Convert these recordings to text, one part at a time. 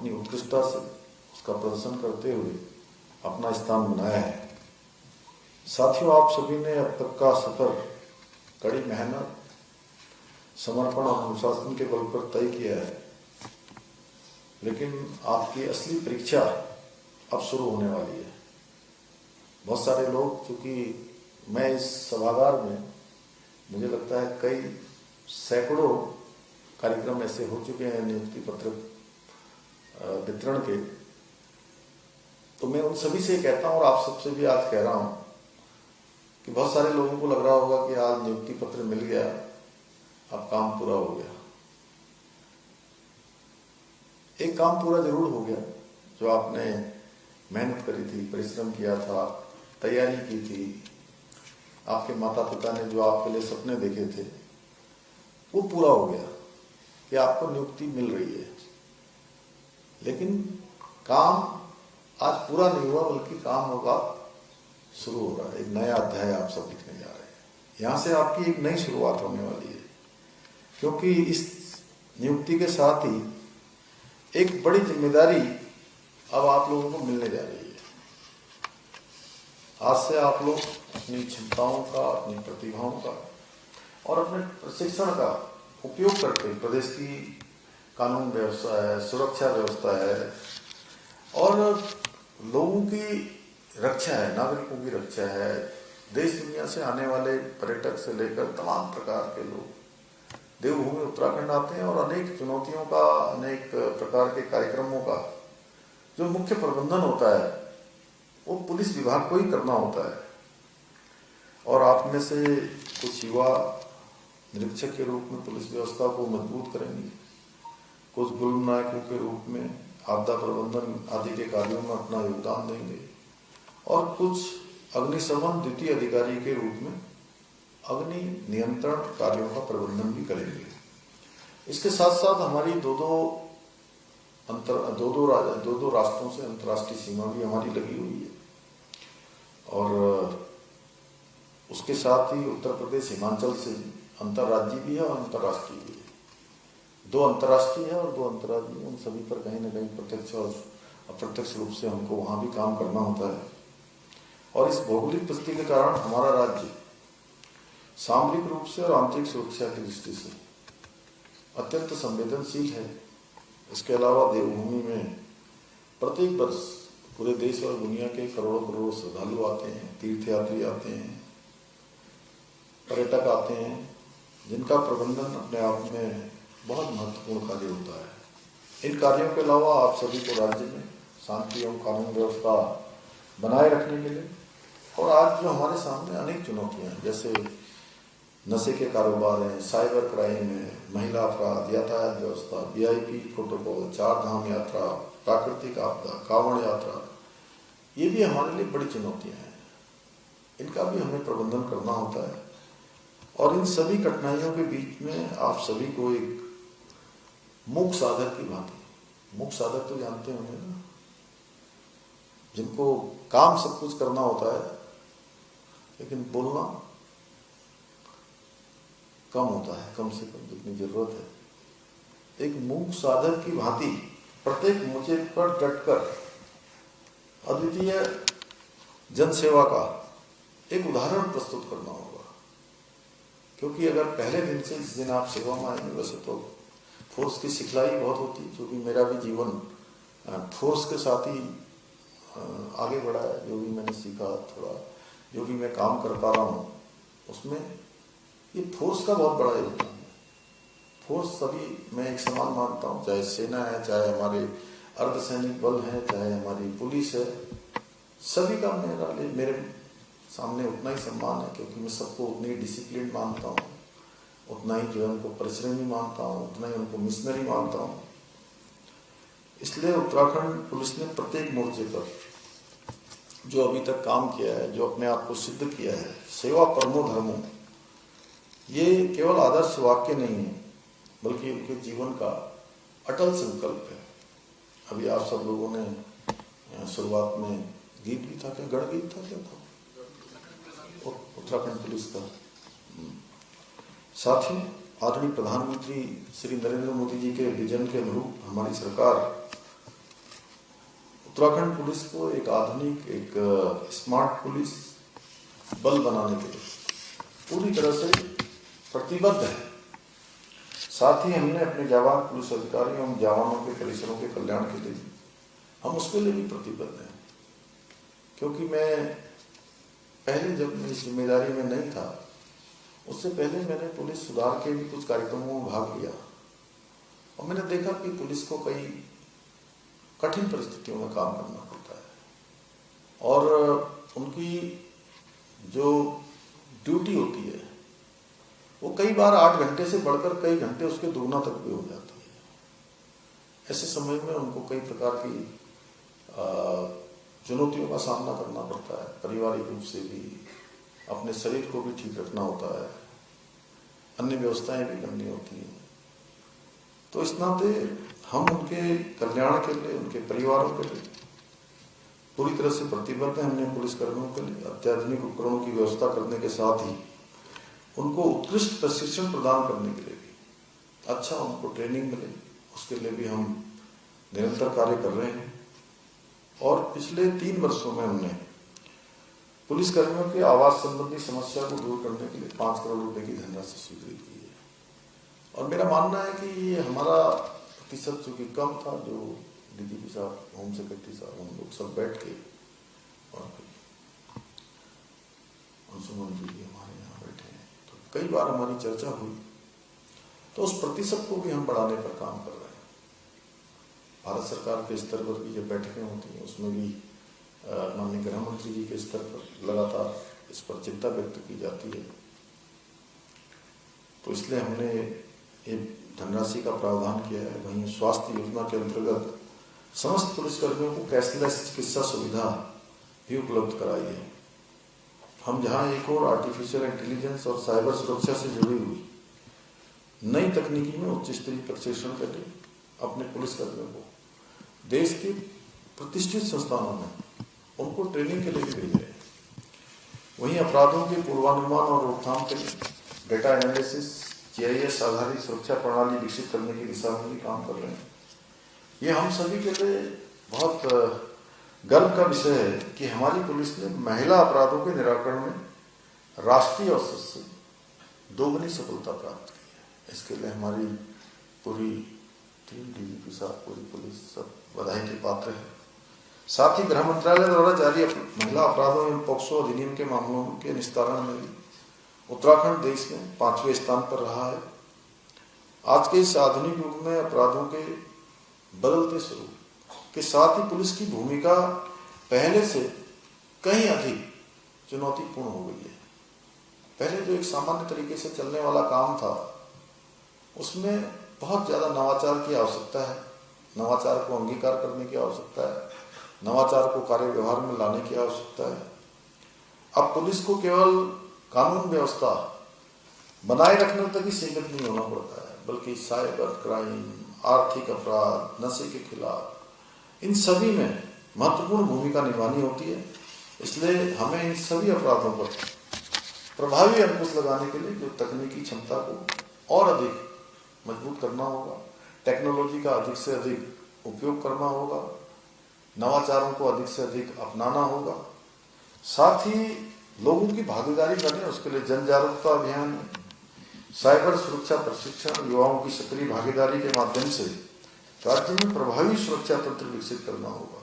अपनी उत्कृष्टता से उसका प्रदर्शन करते हुए अपना स्थान बनाया है। साथियों, आप सभी ने अब तक का सफर कड़ी मेहनत, समर्पण और अनुशासन के बल पर तय किया है, लेकिन आपकी असली परीक्षा अब शुरू होने वाली है। बहुत सारे लोग, चूंकि मैं इस सभागार में, मुझे लगता है कई सैकड़ों कार्यक्रम ऐसे हो चुके हैं नियुक्ति पत्र वितरण के, तो मैं उन सभी से कहता हूं और आप सबसे भी आज कह रहा हूं कि बहुत सारे लोगों को लग रहा होगा कि आज नियुक्ति पत्र मिल गया, अब काम पूरा हो गया। एक काम पूरा जरूर हो गया, जो आपने मेहनत करी थी, परिश्रम किया था, तैयारी की थी, आपके माता पिता ने जो आपके लिए सपने देखे थे, वो पूरा हो गया कि आपको नियुक्ति मिल रही है। लेकिन काम आज पूरा नहीं हुआ, बल्कि काम होगा शुरू हो रहा है। एक नया अध्याय आप सब लिखने जा रहे हैं। यहां से आपकी एक नई शुरुआत होने वाली है, क्योंकि इस नियुक्ति के साथ ही एक बड़ी जिम्मेदारी अब आप लोगों को मिलने जा रही है। आज से आप लोग अपनी क्षमताओं का, अपनी प्रतिभाओं का और अपने प्रशिक्षण का उपयोग करके प्रदेश की कानून व्यवस्था है, सुरक्षा व्यवस्था है और लोगों की रक्षा है, नागरिकों की रक्षा है, देश दुनिया से आने वाले पर्यटक से लेकर तमाम प्रकार के लोग देवभूमि उत्तराखंड आते हैं और अनेक चुनौतियों का, अनेक प्रकार के कार्यक्रमों का जो मुख्य प्रबंधन होता है वो पुलिस विभाग को ही करना होता है। और आप में से कुछ युवा निरीक्षक के रूप में पुलिस व्यवस्था को मजबूत करेंगे, कुछ गुल्म नायकों के रूप में आपदा प्रबंधन आदि के कार्यों में अपना योगदान देंगे और कुछ अग्निशमन द्वितीय अधिकारी के रूप में अग्नि नियंत्रण कार्यों का प्रबंधन भी करेंगे। इसके साथ साथ हमारी दो दो राष्ट्रों से अंतर्राष्ट्रीय सीमा भी हमारी लगी हुई है और उसके साथ ही उत्तर प्रदेश हिमाचल से अंतर्राज्यीय भी है और अंतर्राष्ट्रीय भी है। दो अंतर्राष्ट्रीय है और दो अंतर्राज्यीय, उन सभी पर कहीं ना कहीं प्रत्यक्ष और अप्रत्यक्ष रूप से हमको वहां भी काम करना होता है। और इस भौगोलिक परिस्थिति के कारण हमारा राज्य सामरिक रूप से और आंतरिक सुरक्षा की दृष्टि से अत्यंत संवेदनशील है। इसके अलावा देवभूमि में प्रत्येक वर्ष पूरे देश और दुनिया के करोड़ों करोड़ों श्रद्धालु आते हैं, तीर्थयात्री आते हैं, पर्यटक आते हैं, जिनका प्रबंधन अपने आप में बहुत महत्वपूर्ण कार्य होता है। इन कार्यों के अलावा आप सभी को राज्य में शांति एवं कानून व्यवस्था बनाए रखने के लिए और आज जो हमारे सामने अनेक चुनौतियां हैं, जैसे नशे के कारोबार हैं, साइबर क्राइम है, महिला अपराध, यातायात व्यवस्था, VIP प्रोटोकॉल, 4 धाम यात्रा, प्राकृतिक आपदा, कांवड़ यात्रा, ये भी हमारे लिए बड़ी चुनौतियां हैं। इनका भी हमें प्रबंधन करना होता है और इन सभी कठिनाइयों के बीच में आप सभी को एक मूक साधक की भांति, मूक साधक तो जानते होंगे ना, जिनको काम सब कुछ करना होता है लेकिन बोलना कम होता है, कम से कम जितनी जरूरत है। एक मूक साधक की भांति प्रत्येक मोर्चे पर डटकर अद्वितीय जनसेवा का एक उदाहरण प्रस्तुत करना होगा। क्योंकि अगर पहले दिन से जिस दिन आप सेवा में आएंगे, वैसे तो फोर्स की सिखलाई बहुत होती है, क्योंकि मेरा भी जीवन फोर्स के साथ ही आगे बढ़ा है। जो भी मैंने सीखा, थोड़ा जो भी मैं काम कर पा रहा हूँ, उसमें ये फोर्स का बहुत बड़ा योगदान है। फोर्स सभी मैं एक समान मानता हूँ, चाहे सेना है, चाहे हमारे अर्धसैनिक बल है, चाहे हमारी पुलिस है, सभी का मेरे सामने उतना ही सम्मान है, क्योंकि मैं सबको उतनी डिसिप्लिन मानता हूँ, उतना ही जो है उनको परिश्रमी मानता हूँ, उतना ही उनको मिशनरी मानता हूँ। इसलिए उत्तराखंड पुलिस ने प्रत्येक मोर्चे पर जो अभी तक काम किया है, जो अपने आप को सिद्ध किया है, सेवा परमो धर्मो, ये केवल आदर्श वाक्य नहीं है, बल्कि उनके जीवन का अटल संकल्प है। अभी आप सब लोगों ने शुरुआत में गीत भी था, क्या गणगीत था, क्या था उत्तराखंड पुलिस का। साथ ही आदरणीय प्रधानमंत्री श्री नरेंद्र मोदी जी के विजन के अनुरूप हमारी सरकार उत्तराखंड पुलिस को एक आधुनिक, एक स्मार्ट पुलिस बल बनाने के लिए पूरी तरह से प्रतिबद्ध है। साथ ही हमने अपने जवान पुलिस अधिकारियों एवं जवानों के परिसरों के कल्याण के लिए हम उसके लिए भी प्रतिबद्ध हैं। क्योंकि मैं पहले जब मैं इस जिम्मेदारी में नहीं था, उससे पहले मैंने पुलिस सुधार के भी कुछ कार्यक्रमों में भाग लिया और मैंने देखा कि पुलिस को कई कठिन परिस्थितियों में काम करना पड़ता है और उनकी जो ड्यूटी होती है वो कई बार 8 घंटे से बढ़कर कई घंटे उसके दुगना तक भी हो जाती है। ऐसे समय में उनको कई प्रकार की चुनौतियों का सामना करना पड़ता है, पारिवारिक रूप से भी, अपने शरीर को भी ठीक रखना होता है, अन्य व्यवस्थाएं भी करनी होती हैं। तो इस नाते हम उनके कल्याण के लिए, उनके परिवारों के लिए पूरी तरह से प्रतिबद्ध हैं। हमने पुलिसकर्मियों के लिए अत्याधुनिक उपकरणों की व्यवस्था करने के साथ ही उनको उत्कृष्ट प्रशिक्षण प्रदान करने के लिए भी अच्छा उनको ट्रेनिंग मिले, उसके लिए भी हम निरंतर कार्य कर रहे हैं। और पिछले 3 वर्षों में हमने पुलिसकर्मियों के आवास संबंधी समस्या को दूर करने के लिए 5 करोड़ रुपए की धनराशि स्वीकृत की है। और मेरा मानना है कि ये हमारा प्रतिशत चूंकि कम था, जो डीजीपी साहब, होम सेक्रेटरी साहब, हम लोग सब बैठ के और अंशुमन जी भी हमारे यहाँ बैठे हैं, तो कई बार हमारी चर्चा हुई, तो उस प्रतिशत को भी हम बढ़ाने पर काम कर रहे हैं। भारत सरकार के स्तर पर भी जब बैठकें होती हैं उसमें भी माननीय गृह मंत्री जी के स्तर पर लगातार इस पर चिंता व्यक्त की जाती है। तो इसलिए हमने ये धनराशि का प्रावधान किया है। वहीं स्वास्थ्य योजना के अंतर्गत समस्त पुलिसकर्मियों को कैशलेस चिकित्सा सुविधा भी उपलब्ध कराई है। हम जहां एक और आर्टिफिशियल इंटेलिजेंस और साइबर सुरक्षा से जुड़ी हुई नई तकनीकी में उच्च स्तरीय प्रशिक्षण के लिए अपने पुलिसकर्मियों को देश के प्रतिष्ठित संस्थानों में उनको ट्रेनिंग के लिए भी भेज रहे हैं। वहीं अपराधों के पूर्वानुमान और रोकथाम के लिए डेटा एनालिसिस, GIS आधारित सुरक्षा प्रणाली विकसित करने की दिशा में भी काम कर रहे हैं। ये हम सभी के लिए बहुत गर्व का विषय है कि हमारी पुलिस ने महिला अपराधों के निराकरण में राष्ट्रीय औसत से 2 गुनी सफलता प्राप्त की है। इसके लिए हमारी पूरी टीम, डीजीपी साहब, पूरी पुलिस सब बधाई के पात्र है। साथ ही गृह मंत्रालय द्वारा जारी महिला अपराधों एवं पॉक्सो अधिनियम के मामलों के निस्तारण में भी उत्तराखंड देश में 5वें स्थान पर रहा है। आज के इस आधुनिक युग में अपराधों के बदलते स्वरूप के साथ ही पुलिस की भूमिका पहले से कहीं अधिक चुनौतीपूर्ण हो गई है। पहले जो एक सामान्य तरीके से चलने वाला काम था, उसमें बहुत ज्यादा नवाचार की आवश्यकता है, नवाचार को अंगीकार करने की आवश्यकता है, नवाचार को कार्य व्यवहार में लाने की आवश्यकता है। अब पुलिस को केवल कानून व्यवस्था बनाए रखने तक ही सीमित नहीं होना पड़ता है, बल्कि साइबर क्राइम, आर्थिक अपराध, नशे के खिलाफ, इन सभी में महत्वपूर्ण भूमिका निभानी होती है। इसलिए हमें इन सभी अपराधों पर प्रभावी अंकुश लगाने के लिए जो तकनीकी क्षमता को और अधिक मजबूत करना होगा, टेक्नोलॉजी का अधिक से अधिक उपयोग करना होगा, नवाचारों को अधिक से अधिक अपनाना होगा। साथ ही लोगों की भागीदारी करें, उसके लिए जन जागरूकता अभियान, साइबर सुरक्षा प्रशिक्षण, युवाओं की सक्रिय भागीदारी के माध्यम से राज्य में प्रभावी सुरक्षा तंत्र विकसित करना होगा।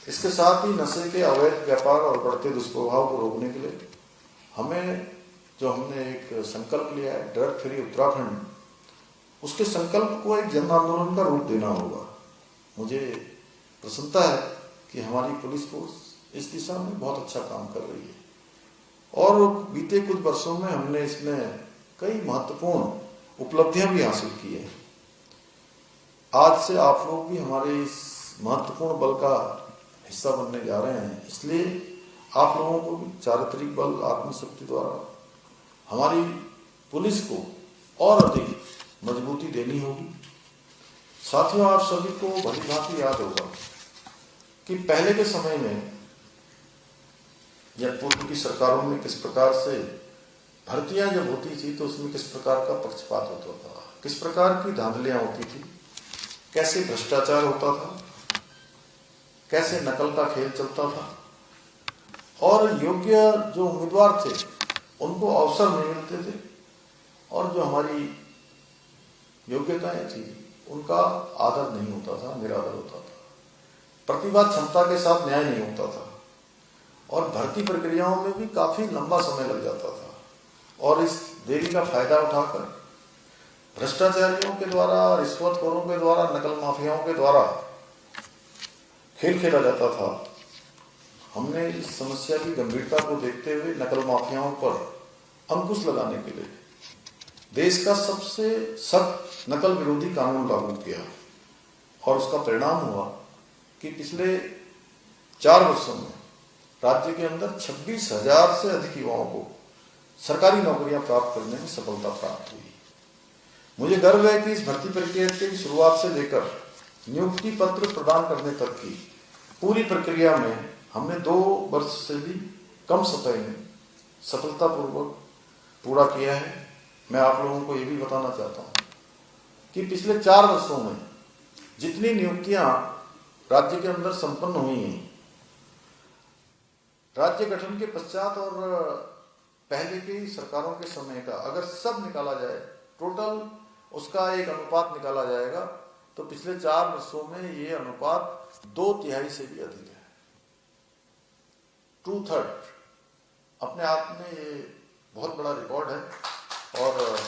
इसके साथ ही नशे के अवैध व्यापार और बढ़ते दुष्प्रभाव को रोकने के लिए हमने एक संकल्प लिया है, ड्रग फ्री उत्तराखंड, उसके संकल्प को एक जन आंदोलन का रूप देना होगा। मुझे प्रसन्नता है कि हमारी पुलिस फोर्स इस दिशा में बहुत अच्छा काम कर रही है और बीते कुछ वर्षों में हमने इसमें कई महत्वपूर्ण उपलब्धियां भी हासिल की है। आज से आप लोग भी हमारे इस महत्वपूर्ण बल का हिस्सा बनने जा रहे हैं, इसलिए आप लोगों को भी चारित्रिक बल, आत्मशक्ति द्वारा हमारी पुलिस को और अधिक मजबूती देनी होगी। साथियों, आप सभी को भली भांति याद होगा कि पहले के समय में या पूर्व की सरकारों में किस प्रकार से भर्तियां जब होती थी तो उसमें किस प्रकार का पक्षपात होता था, किस प्रकार की धांधलियां होती थी, कैसे भ्रष्टाचार होता था। कैसे नकल का खेल चलता था और योग्य जो उम्मीदवार थे उनको अवसर नहीं मिलते थे और जो हमारी योग्यताएं थी उनका आदर नहीं होता था, निरादर होता था। प्रतिभा क्षमता के साथ न्याय नहीं होता था और भर्ती प्रक्रियाओं में भी काफी लंबा समय लग जाता था और इस देरी का फायदा उठाकर भ्रष्टाचारियों के द्वारा, रिश्वतखोरों के द्वारा, नकल माफियाओं के द्वारा खेल खेला जाता था। हमने इस समस्या की गंभीरता को देखते हुए नकल माफियाओं पर अंकुश लगाने के लिए देश का सबसे सख्त नकल विरोधी कानून लागू किया और उसका परिणाम हुआ कि पिछले 4 वर्षों में राज्य के अंदर 26,000 से अधिक युवाओं को सरकारी नौकरियां प्राप्त करने में सफलता प्राप्त हुई। मुझे गर्व है कि इस भर्ती प्रक्रिया की शुरुआत से लेकर नियुक्ति पत्र प्रदान करने तक की पूरी प्रक्रिया में हमने 2 वर्ष से भी कम समय में सफलतापूर्वक पूरा किया है। मैं आप लोगों को ये भी बताना चाहता हूँ कि पिछले 4 वर्षों में जितनी नियुक्तियां राज्य के अंदर संपन्न हुई हैं, राज्य गठन के पश्चात और पहले की सरकारों के समय का अगर सब निकाला जाए, टोटल उसका एक अनुपात निकाला जाएगा तो पिछले 4 वर्षों में ये अनुपात 2/3 से भी अधिक है। 2/3 अपने आप में ये बहुत बड़ा रिकॉर्ड है और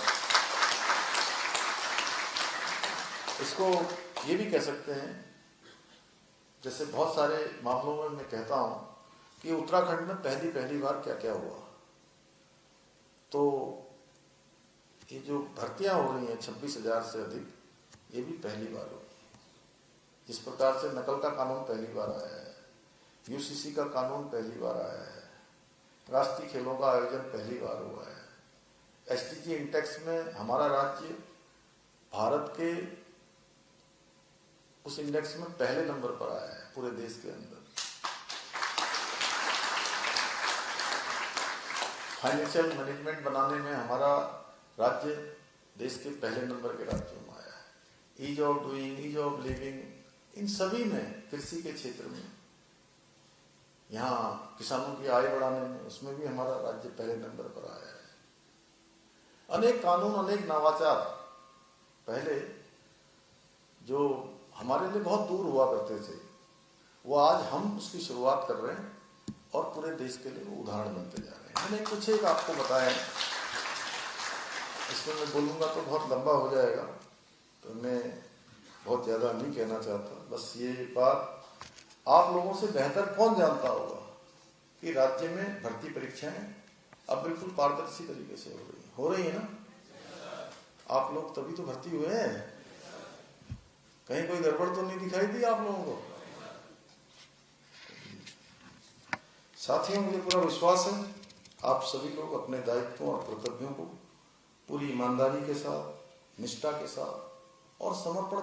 इसको ये भी कह सकते हैं, जैसे बहुत सारे मामलों में मैं कहता हूं कि उत्तराखंड में पहली बार क्या क्या हुआ। तो ये जो भर्तियां हो रही हैं 26,000 से अधिक, ये भी पहली बार हुई। जिस प्रकार से नकल का कानून पहली बार आया है, यूसीसी का कानून पहली बार आया है, राष्ट्रीय खेलों का आयोजन पहली बार हुआ है, एसडीजी इंडेक्स में हमारा राज्य भारत के उस इंडेक्स में पहले नंबर पर आया है पूरे देश के अंदर। फाइनेंशियल मैनेजमेंट बनाने में हमारा राज्य देश के पहले नंबर के राज्यों में आया है। Ease of doing, ease of living, इन सभी में, कृषि के क्षेत्र में, यहाँ किसानों की आय बढ़ाने में, उसमें भी हमारा राज्य पहले नंबर पर आया है। अनेक कानून, अनेक नवाचार पहले जो हमारे लिए बहुत दूर हुआ करते थे, वो आज हम उसकी शुरुआत कर रहे हैं और पूरे देश के लिए वो उदाहरण बनते जा रहे हैं। मैंने कुछ एक आपको बताया, इसमें मैं बोलूँगा तो बहुत लंबा हो जाएगा, तो मैं बहुत ज़्यादा नहीं कहना चाहता। बस ये बात आप लोगों से बेहतर कौन जानता होगा कि राज्य में भर्ती परीक्षाएं अब बिल्कुल पारदर्शी तरीके से हो रही है ना। आप लोग तभी तो भर्ती हुए हैं, कहीं कोई गड़बड़ तो नहीं दिखाई दी आप लोगों को। साथियों, मुझे पूरा विश्वास है आप सभी लोग अपने दायित्वों और कर्तव्यों को पूरी ईमानदारी के साथ, निष्ठा के साथ और समर्पण